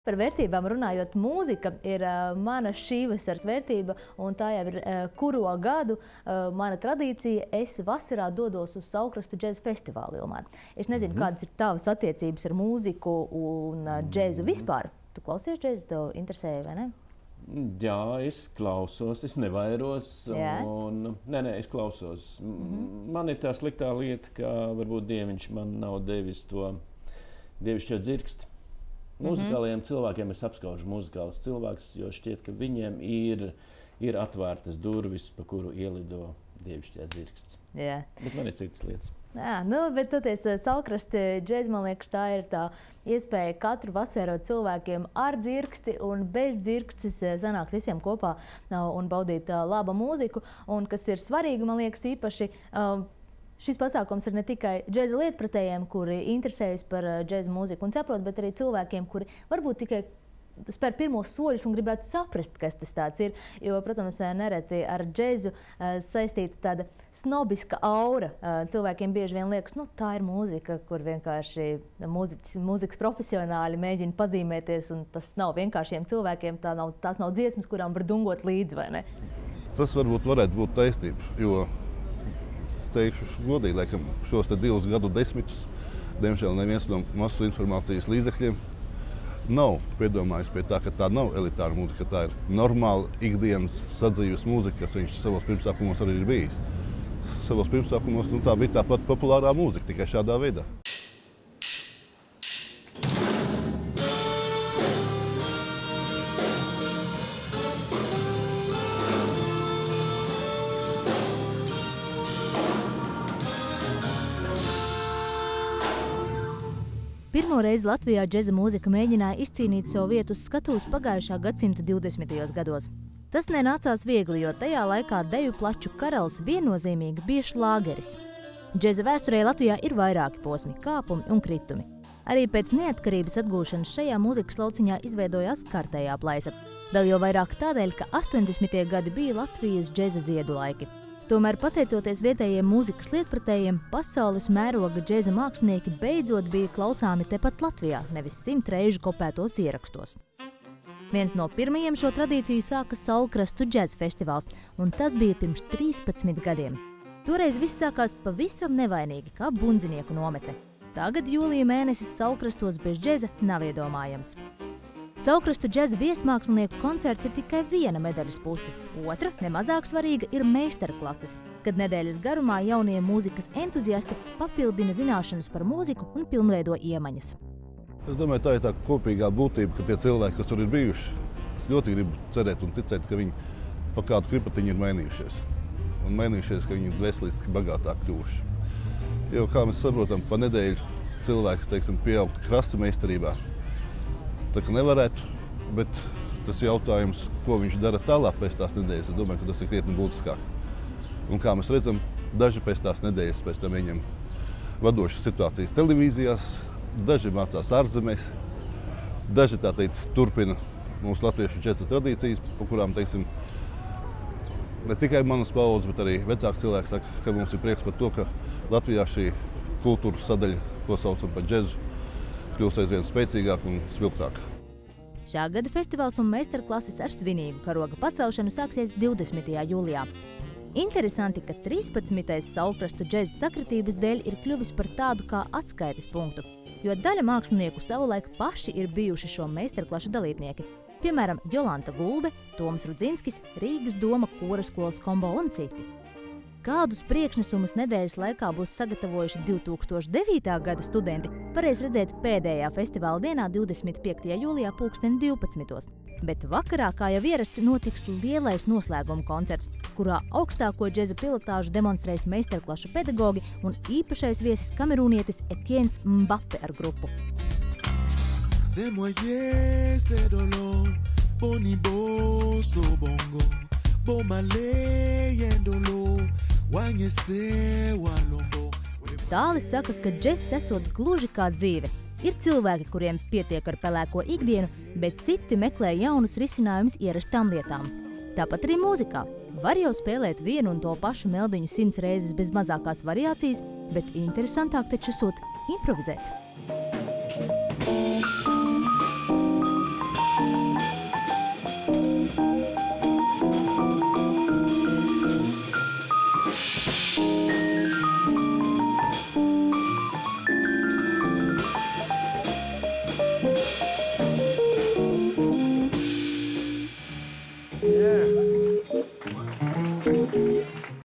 Par vērtībām runājot, mūzika ir mana šī vasaras vērtība, un tā jau ir kuro gadu mana tradīcija. Es vasarā dodos uz Saulkrastu džeza festivālu Ilmār. Es nezinu, kādas ir tavas attiecības ar mūziku un džezu vispār. Tu klausies džezu, tev interesē, vai ne? Jā, es klausos, es nevairos. Es klausos. Man ir tā sliktā lieta, ka varbūt Dieviņš man nav devis to dievišķo dzirksti. Muzikālajiem cilvēkiem es apskaužu muzikālus cilvēkus, jo šķiet, ka viņiem ir atvērtas durvis, pa kuru ielido dievišķā dzirksts. Yeah. Bet man ir citas lietas. Jā, bet toties Saulkrasta džez, man liekas, tā ir tā iespēja katru vasarot cilvēkiem ar dzirksti un bez dzirkstes sanākt visiem kopā un baudīt labu mūziku. Un kas ir svarīgi, man liekas, īpaši šis pasākums ir ne tikai džeza lietpratējiem, kuri interesējas par džeza mūziku un saprot, bet arī cilvēkiem, kuri varbūt tikai spēr pirmos soļus un gribētu saprast, kas tas tāds ir. Jo, protams, nereti ar džezu saistīta tāda snobiska aura. Cilvēkiem bieži vien liekas, tā ir mūzika, kur vienkārši mūzikas profesionāļi mēģina pazīmēties, un tas nav vienkāršiem cilvēkiem, tās nav dziesmas, kurām var dungot līdzi, vai ne? Tas varētu būt taisnība, jo teikšu godīgi, laikam šos 2 gadu desmitus, diemžēl neviens no masu informācijas līdzekļiem nav piedomājis pie tā, ka tā nav elitāra mūzika, tā ir normāla ikdienas sadzīves mūzika, kas viņš savos pirmsākumos arī ir bijis. Savos pirmsākumos tā bija tāpat populārā mūzika, tikai šādā veidā. Pirmo reizi Latvijā džeza mūzika mēģināja izcīnīt savu vietu uz skatuves pagājušā gadsimta 20. gados. Tas nenācās viegli, jo tajā laikā deju plaču karalis viennozīmīgi bija šlāgeris. Džeza vēsturē Latvijā ir vairāki posmi, kāpumi un kritumi. Arī pēc neatkarības atgūšanas šajā mūzikas lauciņā izveidojās kārtējā plaisa. Vēl jau vairāk tādēļ, ka 80. gadi bija Latvijas džeza ziedu laiki. Tomēr, pateicoties vietējiem mūzikas lietpratējiem, pasaules mēroga džeza mākslinieki beidzot bija klausāmi tepat Latvijā, nevis 100 reižu kopētos ierakstos. Viens no pirmajiem šo tradīciju sāka Saulkrastu džeza festivāls, un tas bija pirms 13 gadiem. Toreiz viss sākās pavisam nevainīgi, kā bundzinieku nometne. Tagad jūlija mēnesis Saulkrastos bez džeza nav iedomājams. Saulkrastu džeza viesmākslinieku koncerti ir tikai viena medaļas puse. Otra, nemazāk svarīga, ir meistarklases, kad nedēļas garumā jaunie mūzikas entuziasti papildina zināšanas par mūziku un pilnveido iemaņas. Es domāju, tā ir tā kopīgā būtība, ka tie cilvēki, kas tur ir bijuši, es ļoti gribu cerēt un ticēt, ka viņi pa kādu kripatiņu ir mainījušies. Un mainījušies, ka viņi ir veseliski bagātāk kļuvuši. Jo, kā mēs saprotam, pa nedēļu cilvēks, pieaugt krasta meistarībā. Tā kā nevarētu, bet tas jautājums, ko viņš dara tālāk pēc tās nedēļas, es domāju, ka tas ir krietni būtiskāk. Un kā mēs redzam, daži pēc tās nedēļas pēc tam ieņem vadošas situācijas televīzijās, daži mācās ārzemēs, daži tā teikt turpina mūsu latviešu džeza tradīcijas, pa kurām, ne tikai manas paudzes, bet arī vecāki cilvēki saka, ka mums ir prieks par to, ka Latvijā šī kultūras sadaļa, ko saucam par džezu, kļūs aizvien spēcīgāk un spilgtāk. Šā gada festivāls un meistarklases ar svinīgu karoga pacelšanu sāksies 20. jūlijā. Interesanti, ka 13. Saulkrastu džeza sakritības dēļ ir kļuvis par tādu kā atskaites punktu, jo daļa mākslinieku savulaik paši ir bijuši šo meistarklašu dalībnieki. Piemēram, Jolanta Gulbe, Toms Rudzinskis, Rīgas doma kora skolas kombo un citi. Kādus priekšnesumus nedēļas laikā būs sagatavojuši 2009. gada studenti, varēs redzēt pēdējā festivāla dienā 25. jūlijā 12. Bet vakarā, kā jau ierasts, notiks lielais noslēguma koncerts, kurā augstāko džeza pilotāžu demonstrēs meistarklašu pedagogi un īpašais viesis kamerūnietis Etiens Mbappe ar grupu. Tālis saka, ka džess esot gluži kā dzīve. Ir cilvēki, kuriem pietiek ar pelēko ikdienu, bet citi meklē jaunus risinājumus ierastām lietām. Tāpat arī mūzikā. Var jau spēlēt vienu un to pašu meldiņu 100 reizes bez mazākās variācijas, bet interesantāk taču esot improvizēt.